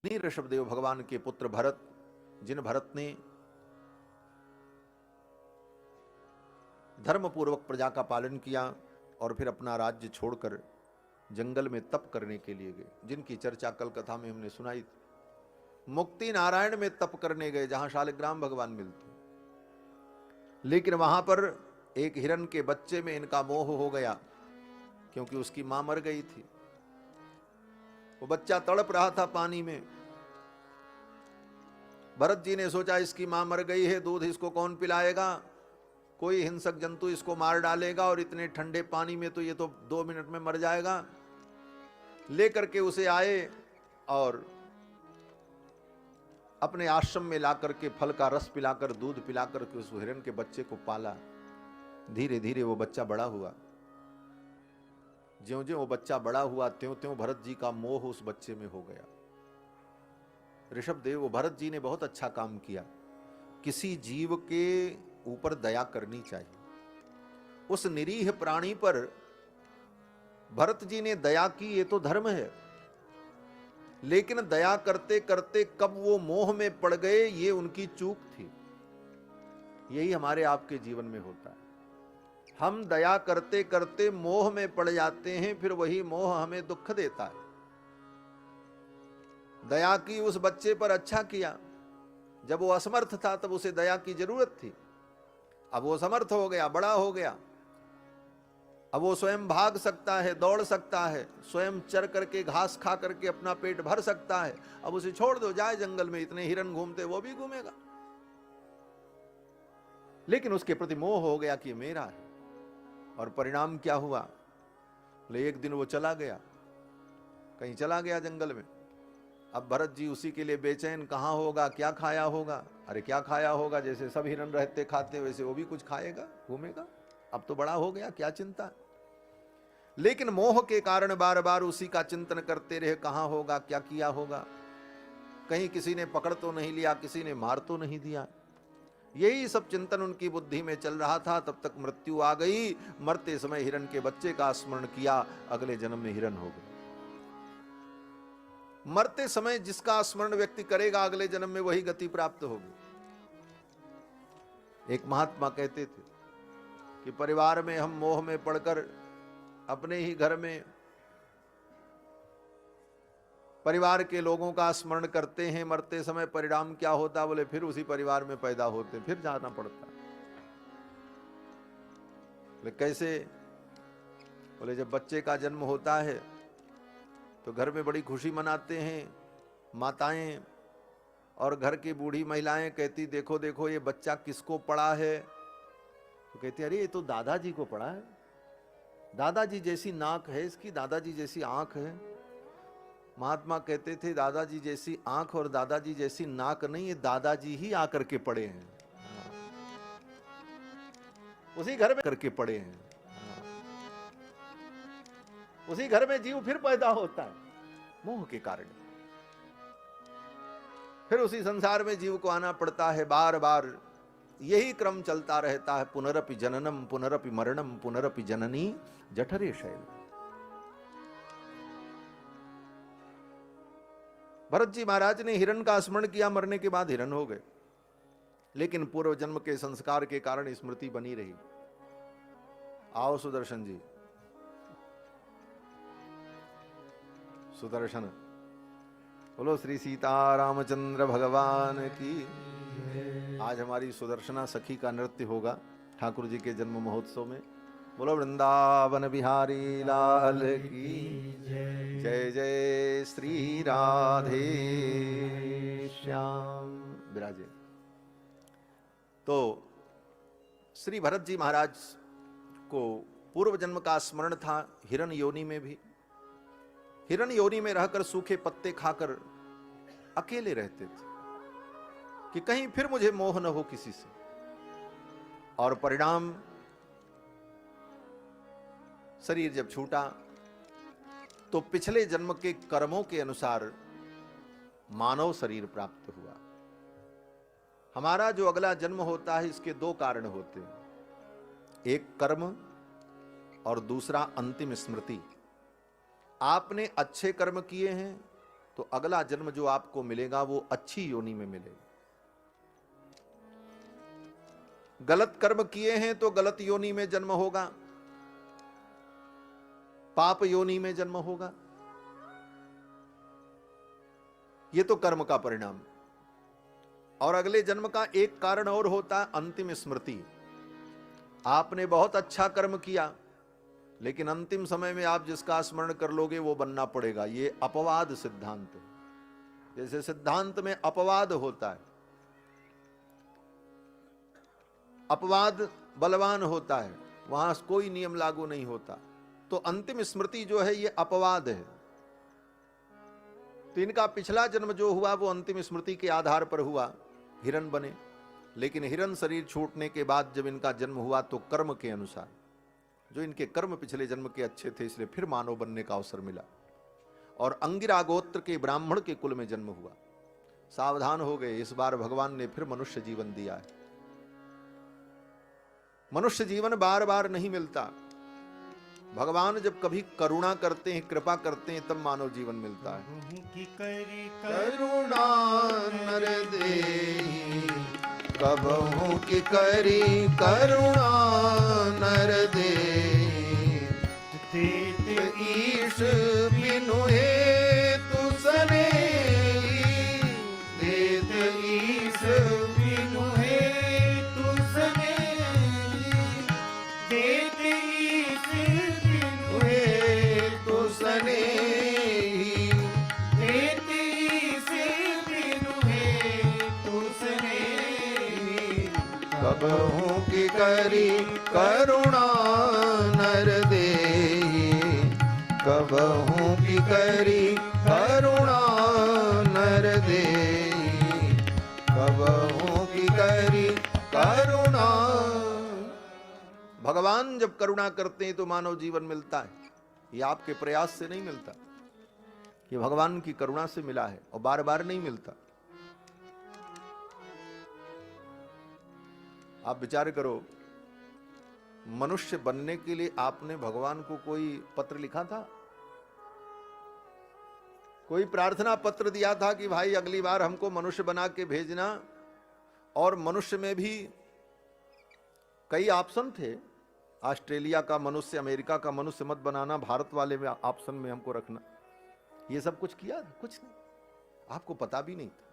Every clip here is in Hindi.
ऋषभदेव भगवान के पुत्र भरत, जिन भरत ने धर्मपूर्वक प्रजा का पालन किया और फिर अपना राज्य छोड़कर जंगल में तप करने के लिए गए, जिनकी चर्चा कल कथा में हमने सुनाई थी। मुक्ति नारायण में तप करने गए, जहां शालिग्राम भगवान मिलते, लेकिन वहां पर एक हिरण के बच्चे में इनका मोह हो गया, क्योंकि उसकी मां मर गई थी। वो बच्चा तड़प रहा था पानी में। भरत जी ने सोचा इसकी मां मर गई है, दूध इसको कौन पिलाएगा, कोई हिंसक जंतु इसको मार डालेगा और इतने ठंडे पानी में तो ये तो 2 मिनट में मर जाएगा। लेकर के उसे आए और अपने आश्रम में लाकर के फल का रस पिलाकर, दूध पिलाकर के उस हिरण के बच्चे को पाला। धीरे धीरे वो बच्चा बड़ा हुआ। ज्यों-ज्यों वो बच्चा बड़ा हुआ त्यों-त्यों भरत जी का मोह उस बच्चे में हो गया। ऋषभदेव, भरत जी ने बहुत अच्छा काम किया। किसी जीव के ऊपर दया करनी चाहिए। उस निरीह प्राणी पर भरत जी ने दया की, ये तो धर्म है, लेकिन दया करते करते कब वो मोह में पड़ गए, ये उनकी चूक थी। यही हमारे आपके जीवन में होता है। हम दया करते करते मोह में पड़ जाते हैं, फिर वही मोह हमें दुख देता है। दया की उस बच्चे पर, अच्छा किया। जब वो असमर्थ था तब उसे दया की जरूरत थी। अब वो समर्थ हो गया, बड़ा हो गया, अब वो स्वयं भाग सकता है, दौड़ सकता है, स्वयं चर करके घास खा करके अपना पेट भर सकता है। अब उसे छोड़ दो, जाए जंगल में, इतने हिरन घूमते, वो भी घूमेगा। लेकिन उसके प्रति मोह हो गया कि मेरा है। और परिणाम क्या हुआ, एक दिन वो चला गया, कहीं चला गया जंगल में। अब भरत जी उसी के लिए बेचैन, कहां होगा, क्या खाया होगा। अरे क्या खाया होगा, जैसे सब हिरन रहते खाते वैसे वो भी कुछ खाएगा, घूमेगा। अब तो बड़ा हो गया, क्या चिंता। लेकिन मोह के कारण बार बार उसी का चिंतन करते रहे, कहां होगा, क्या किया होगा, कहीं किसी ने पकड़ तो नहीं लिया, किसी ने मार तो नहीं दिया। यही सब चिंतन उनकी बुद्धि में चल रहा था। तब तक मृत्यु आ गई। मरते समय हिरन के बच्चे का स्मरण किया, अगले जन्म में हिरन हो गए। मरते समय जिसका स्मरण व्यक्ति करेगा, अगले जन्म में वही गति प्राप्त होगी। एक महात्मा कहते थे कि परिवार में हम मोह में पड़कर अपने ही घर में परिवार के लोगों का स्मरण करते हैं, मरते समय परिणाम क्या होता, बोले फिर उसी परिवार में पैदा होते, फिर जाना पड़ता। बोले कैसे, बोले जब बच्चे का जन्म होता है तो घर में बड़ी खुशी मनाते हैं माताएं, और घर की बूढ़ी महिलाएं कहती देखो देखो ये बच्चा किसको पड़ा है। तो कहती अरे ये तो दादाजी को पड़ा है, दादाजी जैसी नाक है इसकी, दादाजी जैसी आंख है। महात्मा कहते थे दादाजी जैसी आंख और दादाजी जैसी नाक नहीं, ये दादाजी ही आकर के पड़े हैं, उसी घर में करके पड़े हैं। उसी घर में जीव फिर पैदा होता है मोह के कारण। फिर उसी संसार में जीव को आना पड़ता है बार बार। यही क्रम चलता रहता है। पुनरपि जननम पुनरपि मरणम पुनरपि जननी जठरे शैल। भरत जी महाराज ने हिरण का स्मरण किया, मरने के बाद हिरण हो गए, लेकिन पूर्व जन्म के संस्कार के कारण स्मृति बनी रही। आओ सुदर्शन जी, सुदर्शन, बोलो श्री सीता रामचंद्र भगवान की। आज हमारी सुदर्शना सखी का नृत्य होगा ठाकुर जी के जन्म महोत्सव में। बोलो वृंदावन बिहारी लाल की जय। जय श्री राधे श्याम। विराजे। तो श्री भरत जी महाराज को पूर्व जन्म का स्मरण था हिरण योनि में भी। हिरण योनि में रहकर सूखे पत्ते खाकर अकेले रहते थे कि कहीं फिर मुझे मोह न हो किसी से। और परिणाम, शरीर जब छूटा तो पिछले जन्म के कर्मों के अनुसार मानव शरीर प्राप्त हुआ। हमारा जो अगला जन्म होता है इसके 2 कारण होते हैं, एक कर्म और दूसरा अंतिम स्मृति। आपने अच्छे कर्म किए हैं तो अगला जन्म जो आपको मिलेगा वो अच्छी योनि में मिलेगा। गलत कर्म किए हैं तो गलत योनि में जन्म होगा, पाप योनि में जन्म होगा। ये तो कर्म का परिणाम। और अगले जन्म का एक कारण और होता है, अंतिम स्मृति। आपने बहुत अच्छा कर्म किया, लेकिन अंतिम समय में आप जिसका स्मरण कर लोगे वो बनना पड़ेगा। ये अपवाद सिद्धांत है। जैसे सिद्धांत में अपवाद होता है, अपवाद बलवान होता है, वहां कोई नियम लागू नहीं होता। तो अंतिम स्मृति जो है ये अपवाद है। तो इनका पिछला जन्म जो हुआ वो अंतिम स्मृति के आधार पर हुआ, हिरण बने। लेकिन हिरण शरीर छूटने के बाद जब इनका जन्म हुआ तो कर्म के अनुसार, जो इनके कर्म पिछले जन्म के अच्छे थे, इसलिए फिर मानव बनने का अवसर मिला और अंगिरा गोत्र के ब्राह्मण के कुल में जन्म हुआ। सावधान हो गए, इस बार भगवान ने फिर मनुष्य जीवन दिया है। मनुष्य जीवन बार बार नहीं मिलता। भगवान जब कभी करुणा करते हैं, कृपा करते हैं, तब मानव जीवन मिलता है। करुणा नर देहि, कबहु की करी करुणा नर देहि। तीत ईश बिनु हेतु सनेहि, तीत ईश बिनु हेतु सनेहि, तीत ईश बिनु हेतु सनेहि, तीत ईश बिनु हेतु सनेहि। कबहु की करी करुणा नर देहि, कबहु की करी करुणा नर देहि, कबहु की करी करुणा। भगवान जब करुणा करते हैं तो मानव जीवन मिलता है। ये आपके प्रयास से नहीं मिलता, ये भगवान की करुणा से मिला है और बार बार नहीं मिलता। आप विचार करो, मनुष्य बनने के लिए आपने भगवान को कोई पत्र लिखा था? कोई प्रार्थना पत्र दिया था कि भाई अगली बार हमको मनुष्य बना के भेजना? और मनुष्य में भी कई ऑप्शन थे। ऑस्ट्रेलिया का मनुष्य, अमेरिका का मनुष्य मत बनाना, भारत वाले में ऑप्शन में हमको रखना। ये सब कुछ किया? कुछ नहीं, आपको पता भी नहीं था।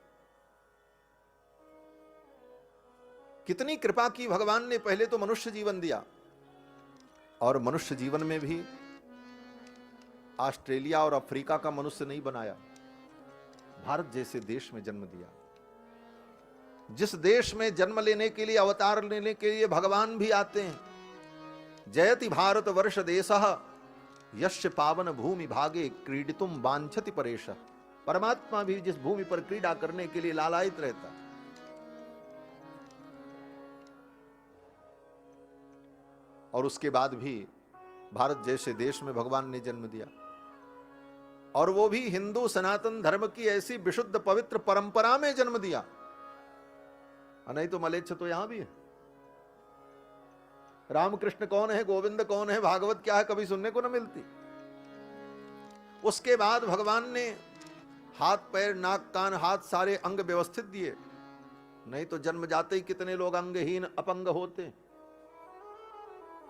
कितनी कृपा की भगवान ने। पहले तो मनुष्य जीवन दिया, और मनुष्य जीवन में भी ऑस्ट्रेलिया और अफ्रीका का मनुष्य नहीं बनाया, भारत जैसे देश में जन्म दिया। जिस देश में जन्म लेने के लिए, अवतार लेने के लिए भगवान भी आते हैं। जयति भारत वर्ष देशः, यस्य पावन भूमि भागे क्रीडितुम वांछति परेश। परमात्मा भी जिस भूमि पर क्रीड़ा करने के लिए लालायित रहता। और उसके बाद भी भारत जैसे देश में भगवान ने जन्म दिया, और वो भी हिंदू सनातन धर्म की ऐसी विशुद्ध पवित्र परंपरा में जन्म दिया। नहीं तो मलेच्छ तो यहां भी है। रामकृष्ण कौन है, गोविंद कौन है, भागवत क्या है, कभी सुनने को न मिलती। उसके बाद भगवान ने हाथ पैर नाक कान हाथ सारे अंग व्यवस्थित दिए। नहीं तो जन्म जाते ही कितने लोग अंगहीन अपंग होते,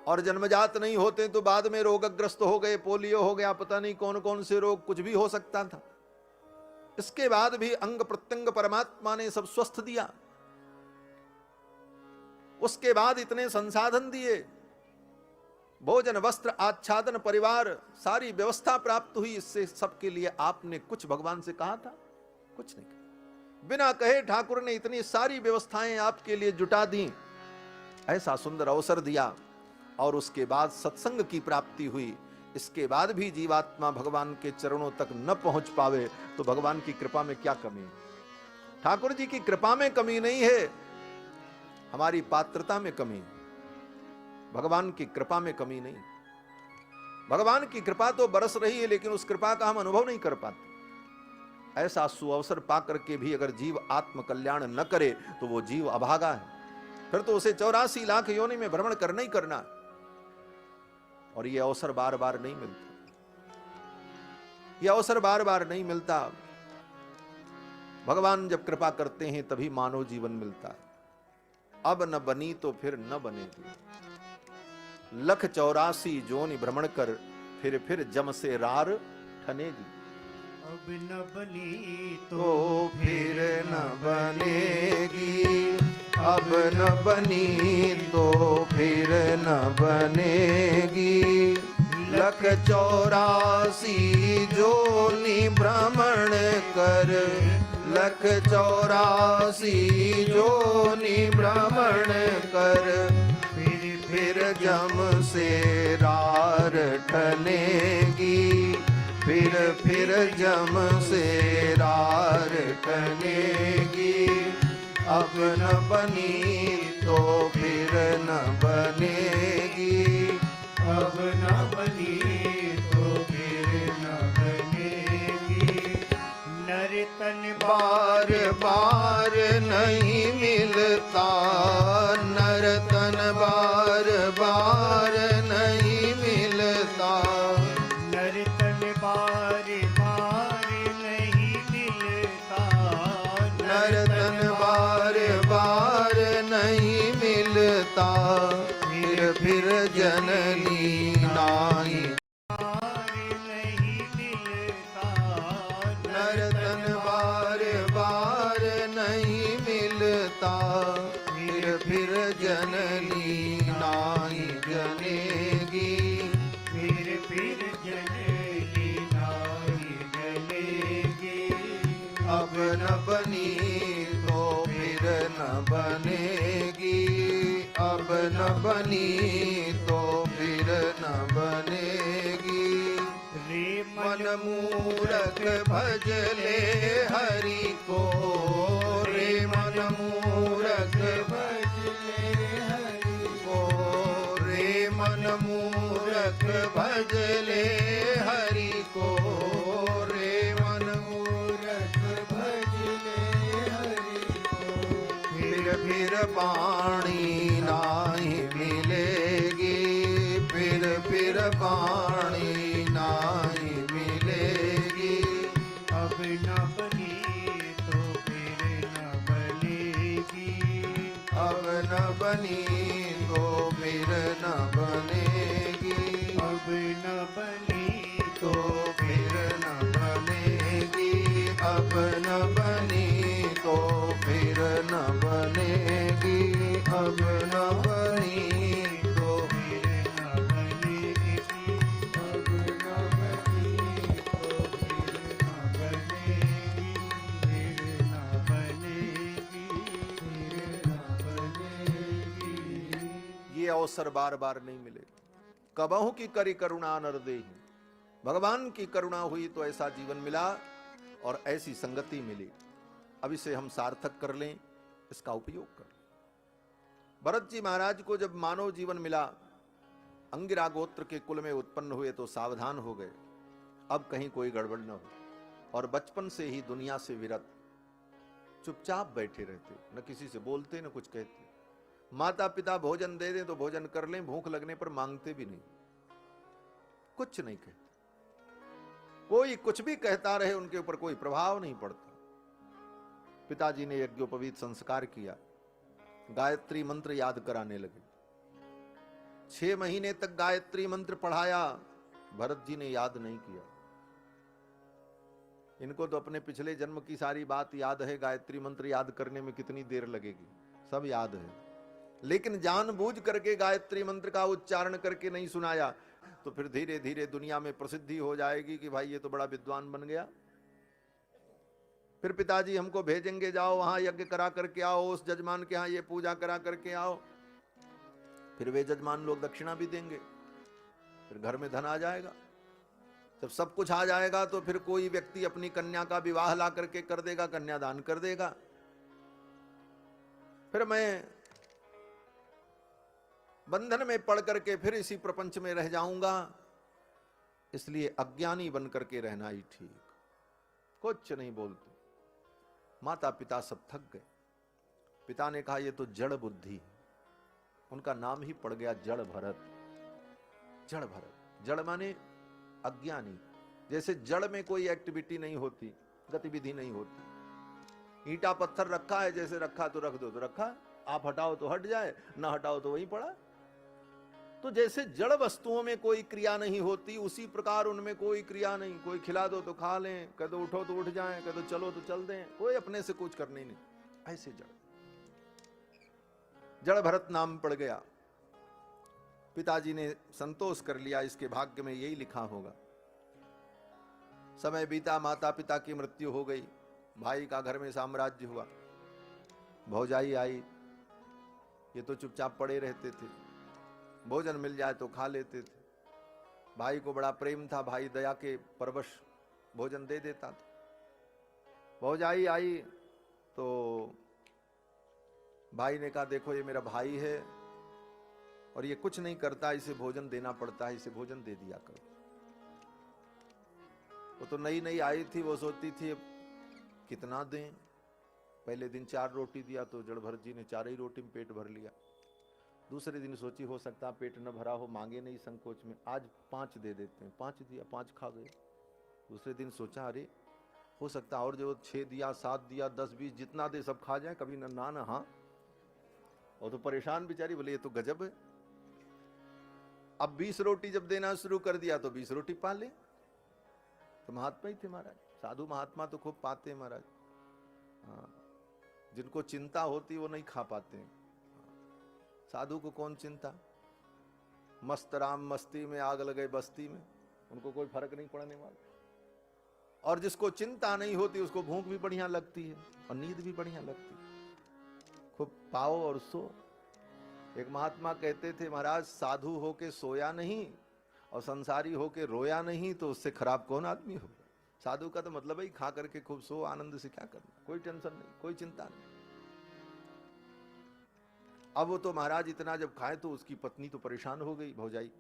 और जन्मजात नहीं होते तो बाद में रोगग्रस्त हो गए, पोलियो हो गया, पता नहीं कौन कौन से रोग, कुछ भी हो सकता था। इसके बाद भी अंग प्रत्यंग परमात्मा ने सब स्वस्थ दिया। उसके बाद इतने संसाधन दिए, भोजन वस्त्र आच्छादन परिवार सारी व्यवस्था प्राप्त हुई। इससे सबके लिए आपने कुछ भगवान से कहा था? कुछ नहीं कहा। बिना कहे ठाकुर ने इतनी सारी व्यवस्थाएं आपके लिए जुटा दी, ऐसा सुंदर अवसर दिया। और उसके बाद सत्संग की प्राप्ति हुई। इसके बाद भी जीवात्मा भगवान के चरणों तक न पहुंच पावे तो भगवान की कृपा में क्या कमी है? ठाकुर जी की कृपा में कमी नहीं है, हमारी पात्रता में कमी है। भगवान की कृपा में कमी नहीं। भगवान की कृपा तो बरस रही है, लेकिन उस कृपा का हम अनुभव नहीं कर पाते। ऐसा सुअवसर पाकर के भी अगर जीव आत्म कल्याण न करे तो वो जीव अभागा है। फिर तो उसे 84 लाख योनि में भ्रमण करना ही करना है। और ये अवसर बार बार नहीं मिलता, ये अवसर बार बार नहीं मिलता। भगवान जब कृपा करते हैं तभी मानव जीवन मिलता है। अब न बनी तो फिर न बनेगी, 184 जोनि भ्रमण कर, फिर जम से रार ठनेगी। अब न बनी तो फिर न बनेगी, अब न बनी तो फिर न बनेगी, 184 जोनि भ्रमण कर, 184 जोनि भ्रमण कर, फिर जम से रार ठनेगी, फिर जम से रार ठनेगी। अब न बनी तो फिर न बनेगी, अब न बनी तो फिर न बनेगी। नर तन बार बार नहीं मिलता, नर तन बार बार नहीं मिलता, नर तन बार बार नहीं मिलता, नर तन बार बार नहीं मिलता, फिर जननी नाई बार नहीं मिलता, नर तन बार बार नहीं मिलता, फिर जननी नाई जनेगी, फिर जनेगी नाई जनेगी। अब न बनी तो फिर न बनेगी, अब न बनी तो फिर न बनेगी। रे मन मूरख भज ले हरि को, रे मन मूरख भज ले हरि को, रे मन मूरख भज ले हरि को, रे मन मूरख भज ले हरि को, फिर पानी नाही मिलेगी, फिर पानी नाही मिलेगी। अब न बनी तो फिर न बनेगी, अब न बनी तो फिर न बनेगी, अब न बनी तो फिर न बनेगी, अब न बनी तो फिर न बनेगी, अब न बनी तो फिर न बनेगी, अब न बनी तो फिर न बनेगी, फिर न बनेगी, फिर न बनेगी। ये अवसर बार बार नहीं मिले। कबहू की करी करुणा नर देहि, भगवान की करुणा हुई तो ऐसा जीवन मिला और ऐसी संगति मिली। अब इसे हम सार्थक कर लें, इसका उपयोग कर लें। भरत जी महाराज को जब मानव जीवन मिला, अंगिरा गोत्र के कुल में उत्पन्न हुए तो सावधान हो गए, अब कहीं कोई गड़बड़ न हो, और बचपन से ही दुनिया से विरत चुपचाप बैठे रहते, न किसी से बोलते न कुछ कहते। माता पिता भोजन दे दें तो भोजन कर लें, भूख लगने पर मांगते भी नहीं, कुछ नहीं कहते। कोई कुछ भी कहता रहे, उनके ऊपर कोई प्रभाव नहीं पड़ता। पिताजी ने यज्ञोपवीत संस्कार किया, गायत्री मंत्र याद कराने लगे। 6 महीने तक गायत्री मंत्र पढ़ाया, भरत जी ने याद नहीं किया। इनको तो अपने पिछले जन्म की सारी बात याद है, गायत्री मंत्र याद करने में कितनी देर लगेगी सब याद है, लेकिन जानबूझ करके गायत्री मंत्र का उच्चारण करके नहीं सुनाया, तो फिर धीरे धीरे दुनिया में प्रसिद्धि हो जाएगी कि भाई ये तो बड़ा विद्वान बन गया। फिर पिताजी हमको भेजेंगे, जाओ वहां यज्ञ करा करके आओ, उस जजमान के यहां ये पूजा करा करके आओ। फिर वे जजमान लोग दक्षिणा भी देंगे, फिर घर में धन आ जाएगा। जब सब कुछ आ जाएगा तो फिर कोई व्यक्ति अपनी कन्या का विवाह ला करके कर देगा, कन्यादान कर देगा। फिर मैं बंधन में पड़ करके फिर इसी प्रपंच में रह जाऊंगा, इसलिए अज्ञानी बन करके रहना ही ठीक। कुछ नहीं बोलते। माता पिता सब थक गए। पिता ने कहा ये तो जड़ बुद्धि, उनका नाम ही पड़ गया जड़ भरत। जड़ भरत, जड़ माने अज्ञानी। जैसे जड़ में कोई एक्टिविटी नहीं होती, गतिविधि नहीं होती, ईंटा पत्थर रखा है, जैसे रखा तो रख दो तो रखा, आप हटाओ तो हट जाए, ना हटाओ तो वहीं पड़ा। तो जैसे जड़ वस्तुओं में कोई क्रिया नहीं होती, उसी प्रकार उनमें कोई क्रिया नहीं। कोई खिला दो तो खा लें, कह दो उठो तो उठ जाएं, कह दो चलो तो चल दें, कोई अपने से कुछ करने नहीं। ऐसे जड़ भरत नाम पड़ गया। पिताजी ने संतोष कर लिया, इसके भाग्य में यही लिखा होगा। समय बीता, माता पिता की मृत्यु हो गई, भाई का घर में साम्राज्य हुआ, भौजाई आई। ये तो चुपचाप पड़े रहते थे, भोजन मिल जाए तो खा लेते थे। भाई को बड़ा प्रेम था, भाई दया के परवश भोजन दे देता था। भौजाई आई तो भाई ने कहा देखो ये मेरा भाई है और ये कुछ नहीं करता, इसे भोजन देना पड़ता है, इसे भोजन दे दिया करो। वो तो नई नई आई थी, वो सोचती थी कितना दें। पहले दिन 4 रोटी दिया तो जड़ भरत जी ने 4 ही रोटी में पेट भर लिया। दूसरे दिन सोची हो सकता पेट न भरा हो, मांगे नहीं संकोच में, आज 5 दे देते हैं। 5 दिया, 5 खा गए। दूसरे दिन सोचा अरे हो सकता और जो 6 दिया, 7 दिया, 10 20 जितना दे सब खा जाए, कभी ना ना हाँ। और तो परेशान बेचारी, बोले ये तो गजब है। अब 20 रोटी जब देना शुरू कर दिया तो 20 रोटी पा ले। तो महात्मा ही थे महाराज, साधु महात्मा तो खूब पाते हैं महाराज। हाँ, जिनको चिंता होती वो नहीं खा पाते हैं। साधु को कौन चिंता, मस्त राम मस्ती में, आग लगे बस्ती में, उनको कोई फर्क नहीं पड़ने वाला। और जिसको चिंता नहीं होती उसको भूख भी बढ़िया लगती है और नींद भी बढ़िया लगती है। खूब पाओ और सो। एक महात्मा कहते थे महाराज, साधु होके सोया नहीं और संसारी होके रोया नहीं तो उससे खराब कौन आदमी हो। साधु का तो मतलब है खा करके खूब सो, आनंद से क्या करना, कोई टेंशन नहीं, कोई चिंता नहीं। अब वो तो महाराज इतना जब खाए तो उसकी पत्नी तो परेशान हो गई, भौजाई।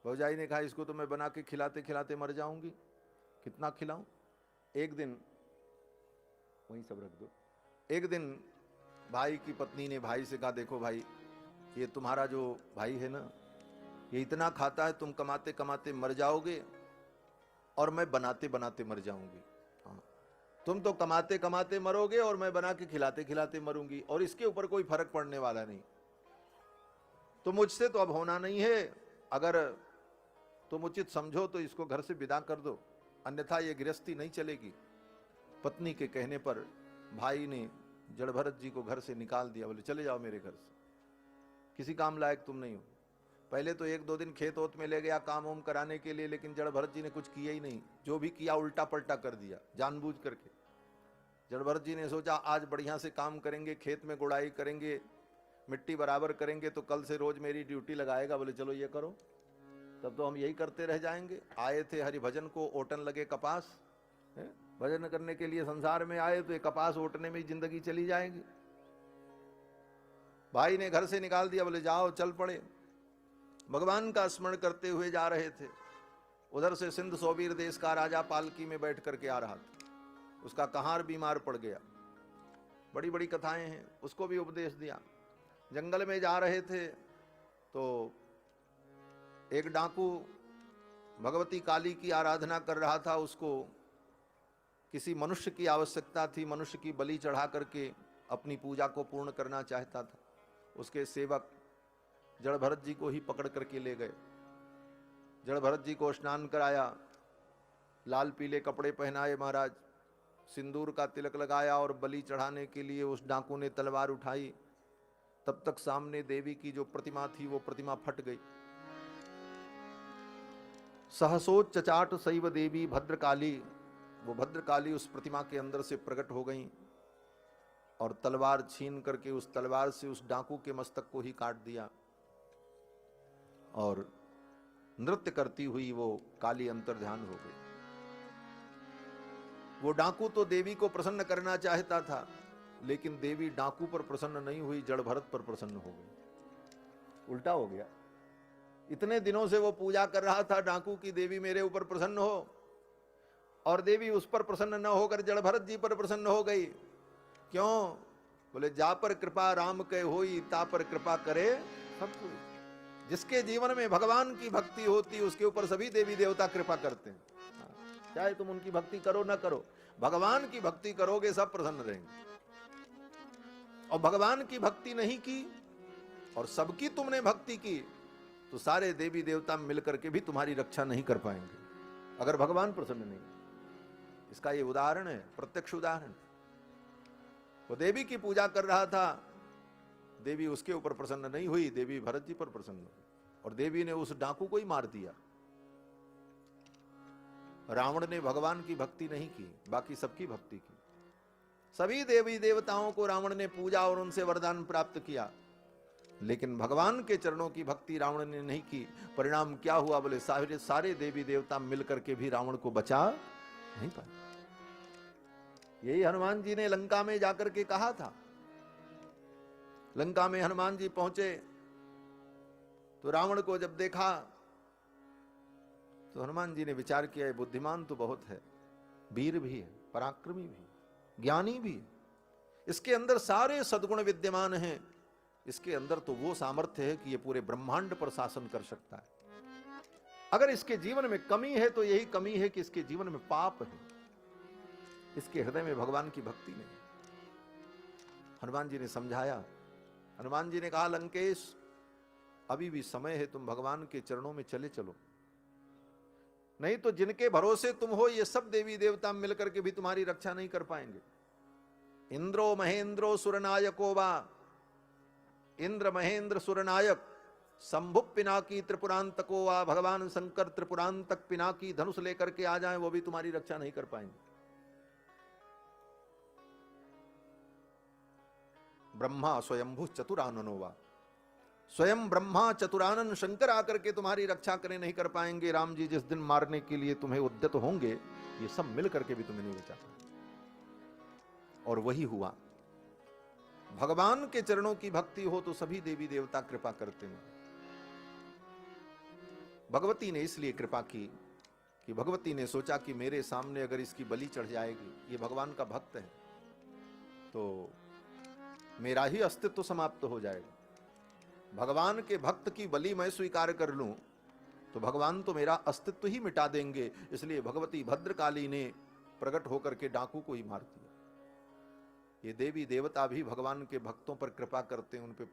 भौजाई ने कहा इसको तो मैं बना के खिलाते खिलाते मर जाऊंगी, कितना खिलाऊं। एक दिन वहीं सब रख दो। एक दिन भाई की पत्नी ने भाई से कहा देखो भाई, ये तुम्हारा जो भाई है ना, ये इतना खाता है, तुम कमाते कमाते मर जाओगे और मैं बनाते बनाते मर जाऊंगी। हाँ, तुम तो कमाते कमाते मरोगे और मैं बना के खिलाते खिलाते मरूंगी, और इसके ऊपर कोई फर्क पड़ने वाला नहीं। तो मुझसे तो अब होना नहीं है, अगर तुम उचित समझो तो इसको घर से विदा कर दो, अन्यथा ये गृहस्थी नहीं चलेगी। पत्नी के कहने पर भाई ने जड़ भरत जी को घर से निकाल दिया। बोले चले जाओ मेरे घर से, किसी काम लायक तुम नहीं हो। पहले तो 1-2 दिन खेत ओत में ले गया काम ओम कराने के लिए, लेकिन जड़ भरत जी ने कुछ किया ही नहीं। जो भी किया उल्टा पलटा कर दिया जानबूझ करके। जड़ भरत जी ने सोचा आज बढ़िया से काम करेंगे, खेत में गुड़ाई करेंगे, मिट्टी बराबर करेंगे, तो कल से रोज मेरी ड्यूटी लगाएगा। बोले चलो ये करो, तब तो हम यही करते रह जाएंगे। आए थे हरिभजन को, ओटन लगे कपास, भजन करने के लिए संसार में आए, तो ये कपास ओटने में जिंदगी चली जाएगी। भाई ने घर से निकाल दिया, बोले जाओ, चल पड़े। भगवान का स्मरण करते हुए जा रहे थे। उधर से सिंध सोबीर देश का राजा पालकी में बैठ करके आ रहा था। उसका कहार बीमार पड़ गया, बड़ी बड़ी कथाएं हैं, उसको भी उपदेश दिया। जंगल में जा रहे थे तो एक डाकू भगवती काली की आराधना कर रहा था। उसको किसी मनुष्य की आवश्यकता थी, मनुष्य की बलि चढ़ा करके अपनी पूजा को पूर्ण करना चाहता था। उसके सेवक जड़ भरत जी को ही पकड़ करके ले गए। जड़ भरत जी को स्नान कराया, लाल पीले कपड़े पहनाए महाराज, सिंदूर का तिलक लगाया, और बलि चढ़ाने के लिए उस डाकू ने तलवार उठाई। तब तक सामने देवी की जो प्रतिमा थी वो प्रतिमा फट गई। सहसोच चचाट शैव देवी भद्रकाली, वो भद्रकाली उस प्रतिमा के अंदर से प्रकट हो गई और तलवार छीन करके उस तलवार से उस डाकू के मस्तक को ही काट दिया। और नृत्य करती हुई वो काली अंतर्ध्यान हो गई। वो डाकू तो देवी को प्रसन्न करना चाहता था, लेकिन देवी डाकू पर प्रसन्न नहीं हुई, जड़ भरत पर प्रसन्न हो गई। उल्टा हो गया। इतने दिनों से वो पूजा कर रहा था डाकू की, देवी मेरे ऊपर प्रसन्न हो, और देवी उस पर प्रसन्न न होकर जड़ भरत जी पर प्रसन्न हो गई। क्यों? बोले जा पर कृपा राम के होई, ता पर कृपा करे सब कोई। जिसके जीवन में भगवान की भक्ति होती उसके ऊपर सभी देवी देवता कृपा करते हैं, चाहे तुम उनकी भक्ति करो ना करो। भगवान की भक्ति करोगे सब प्रसन्न रहेंगे। और भगवान की भक्ति नहीं की और सबकी तुमने भक्ति की तो सारे देवी देवता मिलकर के भी तुम्हारी रक्षा नहीं कर पाएंगे, अगर भगवान प्रसन्न नहीं। इसका ये उदाहरण है, प्रत्यक्ष उदाहरण। वो देवी की पूजा कर रहा था, देवी उसके ऊपर प्रसन्न नहीं हुई, देवी भरत जी पर प्रसन्न हुई और देवी ने उस डाकू को ही मार दिया। रावण ने भगवान की भक्ति नहीं की, बाकी सबकी भक्ति की। सभी देवी देवताओं को रावण ने पूजा और उनसे वरदान प्राप्त किया, लेकिन भगवान के चरणों की भक्ति रावण ने नहीं की। परिणाम क्या हुआ बोले, सारे देवी देवता मिलकर के भी रावण को बचा नहीं पाए। यही हनुमान जी ने लंका में जाकर के कहा था। लंका में हनुमान जी पहुंचे तो रावण को जब देखा तो हनुमान जी ने विचार किया, ये बुद्धिमान तो बहुत है, वीर भी है, पराक्रमी भी, ज्ञानी भी, इसके अंदर सारे सद्गुण विद्यमान हैं, इसके अंदर तो वो सामर्थ्य है कि ये पूरे ब्रह्मांड पर शासन कर सकता है। अगर इसके जीवन में कमी है तो यही कमी है कि इसके जीवन में पाप है, इसके हृदय में भगवान की भक्ति नहीं। हनुमान जी ने समझाया। हनुमान जी ने कहा, लंकेश अभी भी समय है, तुम भगवान के चरणों में चले चलो, नहीं तो जिनके भरोसे तुम हो ये सब देवी देवता मिलकर के भी तुम्हारी रक्षा नहीं कर पाएंगे। इंद्रो महेंद्रो सुरनायको वा, इंद्र महेंद्र सुरनायक, शंभु पिनाकी त्रिपुरांतको वा, भगवान शंकर त्रिपुरांतक पिनाकी धनुष लेकर के आ जाएं, वो भी तुम्हारी रक्षा नहीं कर पाएंगे। ब्रह्मा स्वयंभू चतुराननो वा, स्वयं ब्रह्मा चतुरानन शंकर आकर के तुम्हारी रक्षा करें नहीं कर पाएंगे। राम जी जिस दिन मारने के लिए तुम्हें उद्यत होंगे, ये सब मिल करके भी तुम्हें नहीं बचा पाएंगे। और वही हुआ। भगवान के चरणों की भक्ति हो तो सभी देवी देवता कृपा करते हैं। भगवती ने इसलिए कृपा की कि भगवती ने सोचा कि मेरे सामने अगर इसकी बलि चढ़ जाएगी, ये भगवान का भक्त है, तो मेरा ही अस्तित्व समाप्त हो जाएगा। भगवान के भक्त की बलि मैं स्वीकार कर लूं तो भगवान तो मेरा अस्तित्व ही मिटा देंगे। इसलिए भगवती भद्रकाली ने प्रकट होकर के डाकू को ही मार दिया। ये देवी देवता भी भगवान के भक्तों पर कृपा करते हैं, उन पे